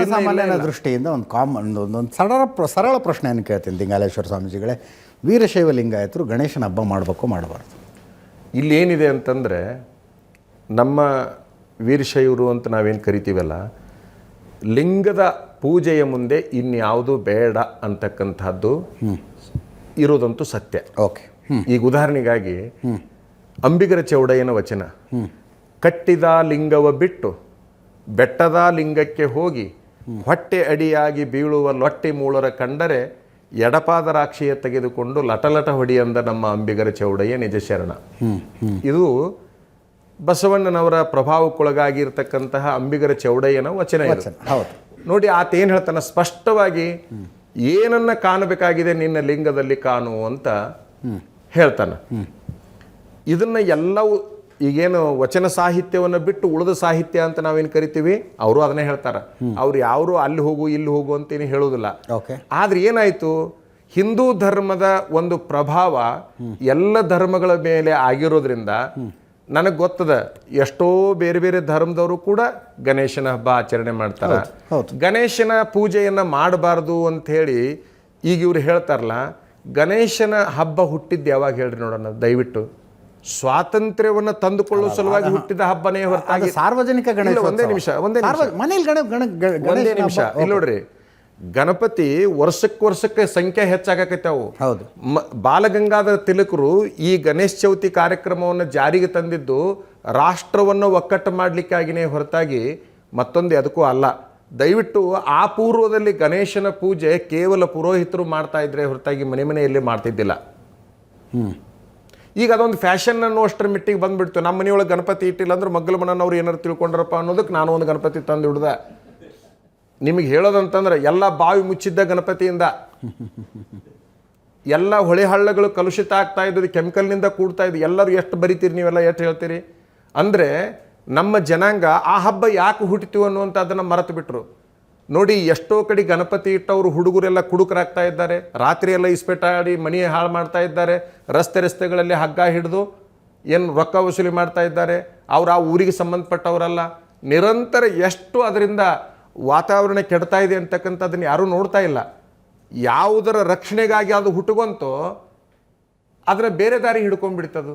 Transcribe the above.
ಜನಸಾಮಾನ್ಯನ ದೃಷ್ಟಿಯಿಂದ ಒಂದು ಸರಳ ಪ್ರಶ್ನೆಯನ್ನು ಕೇಳ್ತೀನಿ ದಿಂಗಾಲೇಶ್ವರ ಸ್ವಾಮೀಜಿಗಳೇ. ವೀರಶೈವ ಲಿಂಗಾಯತರು ಗಣೇಶನ ಹಬ್ಬ ಮಾಡಬೇಕು ಮಾಡಬಾರ್ದು? ಇಲ್ಲೇನಿದೆ ಅಂತಂದರೆ, ನಮ್ಮ ವೀರಶೈವರು ಅಂತ ನಾವೇನು ಕರಿತೀವಲ್ಲ, ಲಿಂಗದ ಪೂಜೆಯ ಮುಂದೆ ಇನ್ಯಾವುದು ಬೇಡ ಅಂತಕ್ಕಂಥದ್ದು ಇರೋದಂತೂ ಸತ್ಯ. ಓಕೆ. ಈಗ ಉದಾಹರಣೆಗಾಗಿ ಅಂಬಿಗರ ಚೌಡಯ್ಯನ ವಚನ, ಕಟ್ಟಿದ ಲಿಂಗವ ಬಿಟ್ಟು ಬೆಟ್ಟದ ಲಿಂಗಕ್ಕೆ ಹೋಗಿ ಹೊಟ್ಟೆ ಅಡಿಯಾಗಿ ಬೀಳುವ ಲೊಟ್ಟೆ ಮೂಳರ ಕಂಡರೆ ಎಡಪಾದರಾಕ್ಷಿಯ ತೆಗೆದುಕೊಂಡು ಲಟಲಟ ಹೊಡಿಯಂದ ನಮ್ಮ ಅಂಬಿಗರ ಚೌಡಯ್ಯ ನಿಜ ಶರಣ. ಇದು ಬಸವಣ್ಣನವರ ಪ್ರಭಾವಕ್ಕೊಳಗಾಗಿರ್ತಕ್ಕಂತಹ ಅಂಬಿಗರ ಚೌಡಯ್ಯನ ವಚನ. ಹೌದು ನೋಡಿ, ಆತ ಏನು ಹೇಳ್ತಾನೆ ಸ್ಪಷ್ಟವಾಗಿ, ಏನನ್ನ ಕಾಣಬೇಕಾಗಿದೆ ನಿನ್ನ ಲಿಂಗದಲ್ಲಿ ಕಾಣು ಅಂತ ಹೇಳ್ತಾನೆ. ಇದನ್ನ ಎಲ್ಲವೂ ಈಗೇನು ವಚನ ಸಾಹಿತ್ಯವನ್ನು ಬಿಟ್ಟು ಉಳಿದ ಸಾಹಿತ್ಯ ಅಂತ ನಾವೇನು ಕರಿತೀವಿ, ಅವರು ಅದನ್ನೇ ಹೇಳ್ತಾರೆ. ಅವ್ರು ಯಾರು ಅಲ್ಲಿ ಹೋಗು ಇಲ್ಲಿ ಹೋಗು ಅಂತೇನು ಹೇಳೋದಿಲ್ಲ. ಆದ್ರೆ ಏನಾಯ್ತು, ಹಿಂದೂ ಧರ್ಮದ ಒಂದು ಪ್ರಭಾವ ಎಲ್ಲ ಧರ್ಮಗಳ ಮೇಲೆ ಆಗಿರೋದ್ರಿಂದ ನನಗೆ ಗೊತ್ತದ, ಎಷ್ಟೋ ಬೇರೆ ಬೇರೆ ಧರ್ಮದವರು ಕೂಡ ಗಣೇಶನ ಹಬ್ಬ ಆಚರಣೆ ಮಾಡ್ತಾರೆ. ಗಣೇಶನ ಪೂಜೆಯನ್ನ ಮಾಡಬಾರ್ದು ಅಂತ ಹೇಳಿ ಈಗ ಇವ್ರು ಹೇಳ್ತಾರಲ್ಲ, ಗಣೇಶನ ಹಬ್ಬ ಹುಟ್ಟಿದ್ದು ಯಾವಾಗ ಹೇಳ್ರಿ ನೋಡೋಣ ದಯವಿಟ್ಟು. ಸ್ವಾತಂತ್ರ್ಯವನ್ನು ತಂದುಕೊಳ್ಳುವ ಸಲುವಾಗಿ ಹುಟ್ಟಿದ ಹಬ್ಬನೇ ಹೊರತಾಗಿ ಸಾರ್ವಜನಿಕ ಗಣೇಶ. ಒಂದೇ ನಿಮಿಷ ಇಲ್ಲಿ ನೋಡ್ರಿ, ಗಣಪತಿ ವರ್ಷಕ್ಕೆ ಸಂಖ್ಯೆ ಹೆಚ್ಚಾಗಕೈತಾವು. ಹೌದು. ಬಾಲಗಂಗಾಧರ ತಿಲಕರು ಈ ಗಣೇಶ ಚೌತಿ ಕಾರ್ಯಕ್ರಮವನ್ನು ಜಾರಿಗೆ ತಂದಿದ್ದು ರಾಷ್ಟ್ರವನ್ನು ಒಕ್ಕಟ್ಟು ಮಾಡಲಿಕ್ಕಾಗಿನೇ ಹೊರತಾಗಿ ಮತ್ತೊಂದು ಅದಕ್ಕೂ ಅಲ್ಲ. ದಯವಿಟ್ಟು ಆ ಪೂರ್ವದಲ್ಲಿ ಗಣೇಶನ ಪೂಜೆ ಕೇವಲ ಪುರೋಹಿತರು ಮಾಡ್ತಾ ಇದ್ರೆ ಹೊರತಾಗಿ ಮನೆಯಲ್ಲಿ ಮಾಡ್ತಿದ್ದಿಲ್ಲ. ಈಗ ಅದೊಂದು ಫ್ಯಾಷನ್ ಅನ್ನೋಷ್ಟರ ಮಿಟ್ಟಿಗೆ ಬಂದ್ಬಿಡ್ತು. ನಮ್ಮ ಮನೆಯೊಳಗೆ ಗಣಪತಿ ಇಟ್ಟಿಲ್ಲ ಅಂದ್ರೆ ಮಗ್ಗಲ ಮನನವ್ರು ಏನಾರು ತಿಳ್ಕೊಂಡ್ರಪ್ಪ ಅನ್ನೋದಕ್ಕೆ ನಾನು ಒಂದು ಗಣಪತಿ ತಂದು ಹಿಡ್ದೆ. ನಿಮಗೆ ಹೇಳೋದಂತಂದ್ರೆ ಎಲ್ಲ ಬಾವಿ ಮುಚ್ಚಿದ್ದ ಗಣಪತಿಯಿಂದ, ಎಲ್ಲ ಹೊಳೆ ಹಳ್ಳಗಳು ಕಲುಷಿತ ಆಗ್ತಾ ಇದ್ದದ್ದು, ಕೆಮಿಕಲ್ನಿಂದ ಕೂಡ್ತಾ ಇದ್ದು. ಎಲ್ಲರೂ ಎಷ್ಟು ಬರಿತೀರಿ ನೀವೆಲ್ಲ, ಎಷ್ಟು ಹೇಳ್ತೀರಿ ಅಂದರೆ ನಮ್ಮ ಜನಾಂಗ ಆ ಹಬ್ಬ ಯಾಕೆ ಹುಟ್ಟಿತೀವಿ ಅನ್ನುವಂಥದ್ದನ್ನು ಮರೆತು ಬಿಟ್ರು. ನೋಡಿ, ಎಷ್ಟೋ ಕಡೆ ಗಣಪತಿ ಇಟ್ಟವರು ಹುಡುಗರೆಲ್ಲ ಕುಡುಕರಾಗ್ತಾ ಇದ್ದಾರೆ, ರಾತ್ರಿ ಎಲ್ಲ ಇಸ್ಪೇಟ ಆಡಿ ಮನಿ ಹಾಳು ಮಾಡ್ತಾ ಇದ್ದಾರೆ, ರಸ್ತೆಗಳಲ್ಲಿ ಹಗ್ಗ ಹಿಡಿದು ಏನು ರೊಕ್ಕ ವಸೂಲಿ ಮಾಡ್ತಾ ಇದ್ದಾರೆ. ಅವ್ರು ಆ ಊರಿಗೆ ಸಂಬಂಧಪಟ್ಟವರಲ್ಲ. ನಿರಂತರ ಎಷ್ಟು ಅದರಿಂದ ವಾತಾವರಣ ಕೆಡ್ತಾ ಇದೆ ಅಂತಕ್ಕಂಥದ್ದನ್ನು ಯಾರೂ ನೋಡ್ತಾ ಇಲ್ಲ. ಯಾವುದರ ರಕ್ಷಣೆಗಾಗಿ ಅದು ಹುಟ್ಟುವಂತೋ ಅದರ ಬೇರೆ ದಾರಿ ಹಿಡ್ಕೊಂಡ್ಬಿಡ್ತದು.